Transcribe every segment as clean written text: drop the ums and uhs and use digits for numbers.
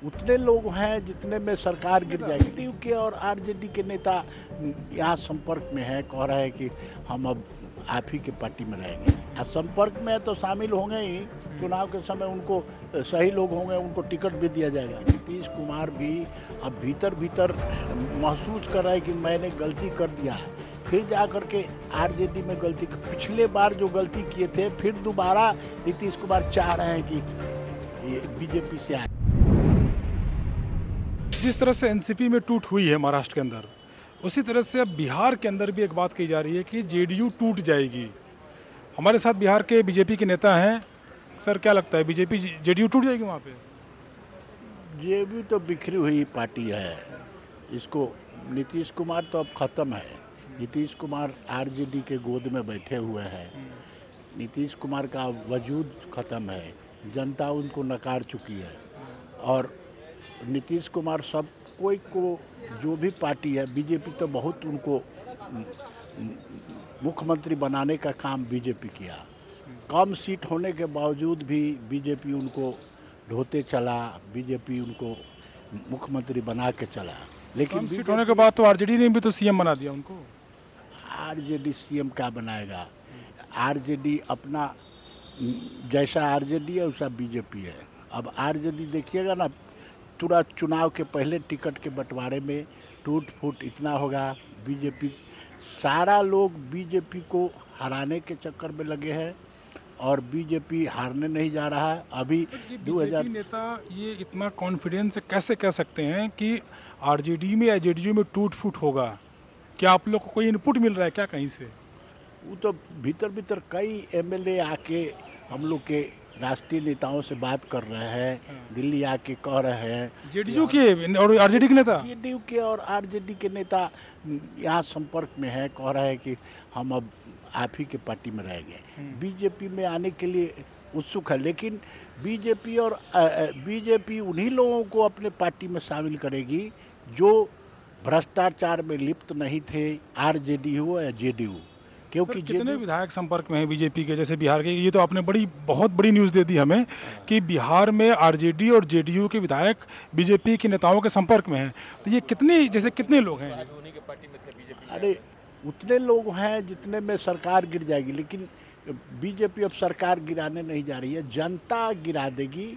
उतने लोग हैं जितने में सरकार गिर जाएगी। टीयू के और आरजेडी के नेता यहाँ संपर्क में हैं, कह रहे हैं कि हम अब आप ही के पार्टी में रहेंगे। संपर्क में है तो शामिल होंगे ही, चुनाव के समय उनको सही लोग होंगे, उनको टिकट भी दिया जाएगा। नीतीश कुमार भी अब भीतर भीतर महसूस कर रहे हैं कि मैंने गलती कर दिया है, फिर जा कर के आरजेडी में गलती, पिछले बार जो गलती किए थे फिर दोबारा नीतीश कुमार चाह रहे हैं कि ये बीजेपी से आए। जिस तरह से एनसीपी में टूट हुई है महाराष्ट्र के अंदर, उसी तरह से अब बिहार के अंदर भी एक बात कही जा रही है कि जेडीयू टूट जाएगी। हमारे साथ बिहार के बीजेपी के नेता हैं। सर, क्या लगता है, बीजेपी जेडीयू टूट जाएगी वहाँ पे? जेडीयू तो बिखरी हुई पार्टी है, इसको नीतीश कुमार तो अब ख़त्म है। नीतीश कुमार आरजेडी के गोद में बैठे हुए हैं। नीतीश कुमार का वजूद ख़त्म है, जनता उनको नकार चुकी है। और नीतीश कुमार सब कोई को, जो भी पार्टी है, बीजेपी तो बहुत उनको मुख्यमंत्री बनाने का काम बीजेपी किया। कम सीट होने के बावजूद भी बीजेपी उनको ढोते चला, बीजेपी उनको मुख्यमंत्री बना के चला। लेकिन सीट होने के बाद तो आरजेडी ने भी तो सीएम बना दिया उनको। आरजेडी सीएम क्या बनाएगा? आरजेडी अपना, जैसा आरजेडी है वैसा बीजेपी है। अब आरजेडी देखिएगा ना, तुरंत चुनाव के पहले टिकट के बंटवारे में टूट फूट इतना होगा। बीजेपी, सारा लोग बीजेपी को हराने के चक्कर में लगे हैं और बीजेपी हारने नहीं जा रहा है। अभी 2000 नेता ये इतना कॉन्फिडेंस से कैसे कह सकते हैं कि आरजेडी में या जेडीयू में टूट फूट होगा? क्या आप लोग को कोई इनपुट मिल रहा है क्या कहीं से? वो तो भीतर भीतर कई एमएलए आके हम लोग के राष्ट्रीय नेताओं से बात कर रहे हैं, दिल्ली आके कह रहे हैं। जेडीयू के और आरजेडी के नेता, जेडीयू के और आरजेडी के नेता यहाँ संपर्क में हैं, कह रहे हैं कि हम अब आप ही के पार्टी में रहेंगे। बीजेपी में आने के लिए उत्सुक है, लेकिन बीजेपी उन्हीं लोगों को अपने पार्टी में शामिल करेगी जो भ्रष्टाचार में लिप्त नहीं थे, आरजेडी हो या जेडीयू। क्योंकि कितने विधायक संपर्क में हैं बीजेपी के, जैसे बिहार के? ये तो आपने बहुत बड़ी न्यूज़ दे दी हमें कि बिहार में आरजेडी और जेडीयू के विधायक बीजेपी के नेताओं के संपर्क में हैं। तो ये कितने लोग हैं? अरे उतने लोग हैं जितने में सरकार गिर जाएगी। लेकिन बीजेपी अब सरकार गिराने नहीं जा रही है, जनता गिरा देगी।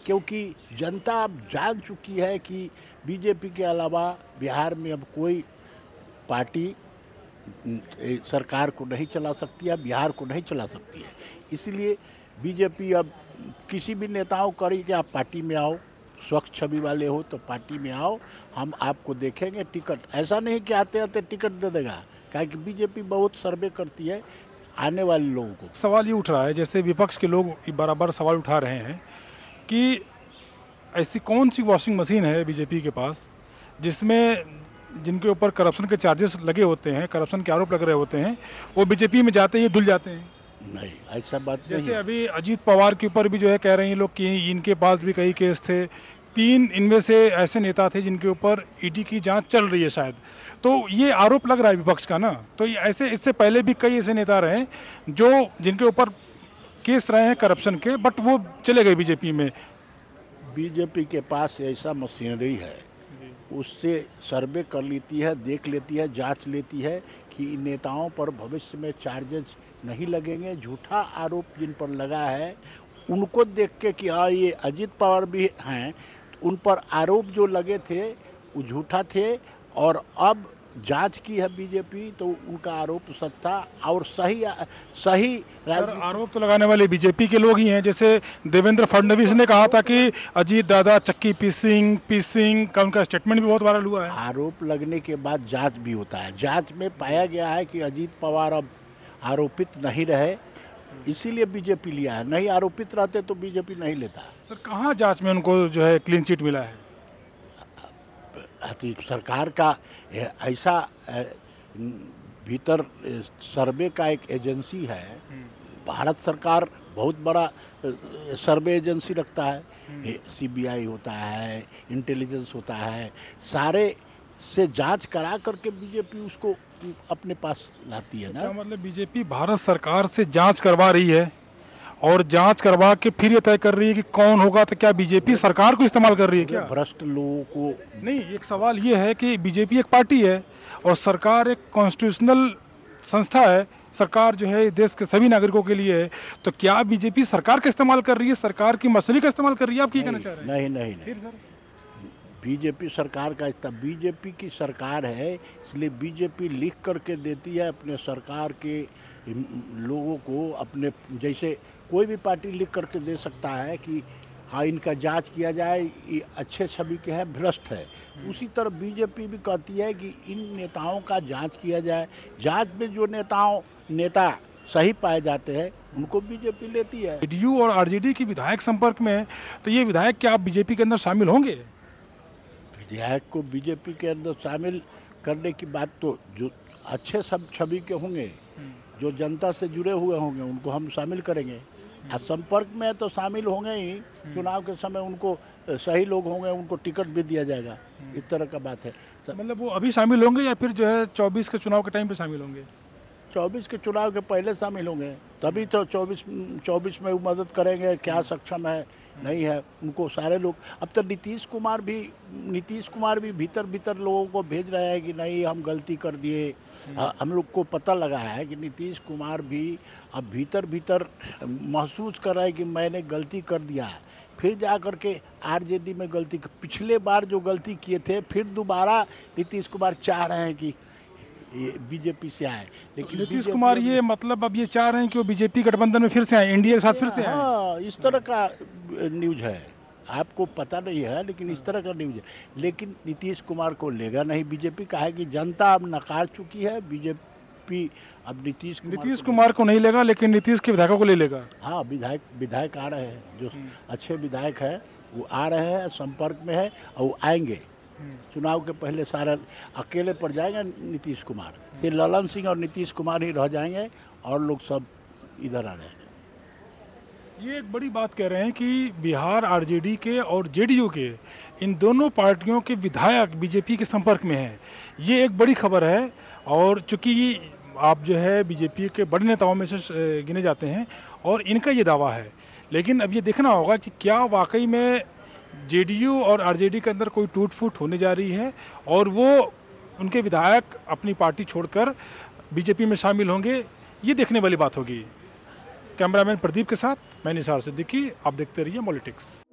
क्योंकि जनता अब जान चुकी है कि बीजेपी के अलावा बिहार में अब कोई पार्टी सरकार को नहीं चला सकती है, बिहार को नहीं चला सकती है। इसलिए बीजेपी अब किसी भी नेताओं करी कि आप पार्टी में आओ, स्वच्छ छवि वाले हो तो पार्टी में आओ, हम आपको देखेंगे टिकट। ऐसा नहीं कि आते आते टिकट दे देगा, क्योंकि कि बीजेपी बहुत सर्वे करती है आने वाले लोगों को। सवाल ये उठ रहा है, जैसे विपक्ष के लोग बराबर सवाल उठा रहे हैं कि ऐसी कौन सी वॉशिंग मशीन है बीजेपी के पास जिनके ऊपर करप्शन के चार्जेस लगे होते हैं, करप्शन के आरोप लग रहे होते हैं, वो बीजेपी में जाते ही धुल जाते हैं? नहीं, ऐसा बात नहीं। जैसे अभी अजीत पवार के ऊपर भी जो है कह रहे हैं लोग कि इनके पास भी कई केस थे, 3 इनमें से ऐसे नेता थे जिनके ऊपर ईडी की जांच चल रही है शायद। तो ये आरोप लग रहा है विपक्ष का ना। तो ऐसे इससे पहले भी कई ऐसे नेता रहे जिनके ऊपर केस रहे हैं करप्शन के, बट वो चले गए बीजेपी में। बीजेपी के पास ऐसा मशीनरी है, उससे सर्वे कर लेती है, देख लेती है, जांच लेती है कि इन नेताओं पर भविष्य में चार्जेस नहीं लगेंगे। झूठा आरोप जिन पर लगा है उनको देख के कि हाँ ये अजीत पवार भी हैं, तो उन पर आरोप जो लगे थे वो झूठा थे। और अब जांच की है बीजेपी तो उनका आरोप सच था और सही। आरोप तो लगाने वाले बीजेपी के लोग ही हैं। जैसे देवेंद्र फडणवीस ने कहा था कि अजीत दादा चक्की पीसिंग का उनका स्टेटमेंट भी बहुत वायरल हुआ है। आरोप लगने के बाद जांच भी होता है। जांच में पाया गया है कि अजीत पवार अब आरोपित नहीं रहे, इसीलिए बीजेपी लिया है। नहीं आरोपित रहते तो बीजेपी नहीं लेता। सर, कहाँ जांच में उनको जो है क्लीन चिट मिला है? सरकार का ऐसा भीतर सर्वे का एक एजेंसी है। भारत सरकार बहुत बड़ा सर्वे एजेंसी रखता है, सीबीआई होता है, इंटेलिजेंस होता है, सारे से जांच करा करके बीजेपी उसको अपने पास लाती है ना। मतलब बीजेपी भारत सरकार से जांच करवा रही है और जांच करवा के फिर ये तय कर रही है कि कौन होगा, तो क्या बीजेपी सरकार को इस्तेमाल कर रही है क्या? भ्रष्ट लोगों को नहीं, एक सवाल ये है कि बीजेपी एक पार्टी है और सरकार एक कॉन्स्टिट्यूशनल संस्था है, सरकार जो है देश के सभी नागरिकों के लिए है, तो क्या बीजेपी सरकार का इस्तेमाल कर रही है, सरकार की मशीनरी का इस्तेमाल कर रही है? आप क्या कहना चाह रहे हैं? नहीं फिर सर बीजेपी सरकार का बीजेपी की सरकार है, इसलिए बीजेपी लिख करके देती है अपने सरकार के लोगों को। अपने जैसे कोई भी पार्टी लिख करके दे सकता है कि हाँ इनका जांच किया जाए, ये अच्छे छवि के है, भ्रष्ट है। उसी तरह बीजेपी भी कहती है कि इन नेताओं का जांच किया जाए। जांच में जो नेता सही पाए जाते हैं उनको बीजेपी लेती है। जेडीयू और आरजेडी की विधायक संपर्क में है, तो ये विधायक क्या आप बीजेपी के अंदर शामिल होंगे? विधायक को बीजेपी के अंदर शामिल करने की बात तो जो अच्छे सब छवि के होंगे, जो जनता से जुड़े हुए होंगे, उनको हम शामिल करेंगे। और संपर्क में तो शामिल होंगे ही, चुनाव के समय उनको सही लोग होंगे उनको टिकट भी दिया जाएगा, इस तरह का बात है। मतलब वो अभी शामिल होंगे या फिर जो है 24 के चुनाव के टाइम पे शामिल होंगे? 24 के चुनाव के पहले शामिल होंगे, तभी तो 24 में वो मदद करेंगे। क्या सक्षम है नहीं है उनको सारे लोग। अब तो नीतीश कुमार भी भीतर लोगों को भेज रहे हैं कि नहीं हम गलती कर दिए। हम लोग को पता लगा है कि नीतीश कुमार भी अब भीतर महसूस कर रहे हैं कि मैंने गलती कर दिया है। फिर जा कर के आरजेडी में पिछले बार जो गलती किए थे, फिर दोबारा नीतीश कुमार चाह रहे हैं कि ये बीजेपी से आए। लेकिन नीतीश कुमार ये मतलब अब ये चाह रहे हैं कि वो बीजेपी गठबंधन में फिर से आए, एनडीए के साथ फिर से आए। हाँ, इस तरह का न्यूज़ है, आपको पता नहीं है लेकिन इस तरह का न्यूज़ है। लेकिन नीतीश कुमार को लेगा नहीं बीजेपी, का है कि जनता अब नकार चुकी है। बीजेपी अब नीतीश कुमार को नहीं लेगा, लेकिन नीतीश के विधायकों को ले लेगा। हाँ, विधायक आ रहे हैं, जो अच्छे विधायक हैं वो आ रहे हैं, संपर्क में है और वो आएंगे। चुनाव के पहले सारा अकेले पड़ जाएंगे नीतीश कुमार, फिर ललन सिंह और नीतीश कुमार ही रह जाएंगे और लोग सब इधर आ जाएंगे। ये एक बड़ी बात कह रहे हैं कि बिहार आरजेडी के और जेडीयू के इन दोनों पार्टियों के विधायक बीजेपी के संपर्क में हैं। ये एक बड़ी खबर है और चूंकि आप जो है बीजेपी के बड़े नेताओं में से गिने जाते हैं और इनका ये दावा है, लेकिन अब ये देखना होगा कि क्या वाकई में जेडीयू और आरजेडी के अंदर कोई टूट फूट होने जा रही है और वो उनके विधायक अपनी पार्टी छोड़कर बीजेपी में शामिल होंगे। ये देखने वाली बात होगी। कैमरामैन प्रदीप के साथ मैं निसार सिद्दीकी, आप देखते रहिए पॉलिटिक्स।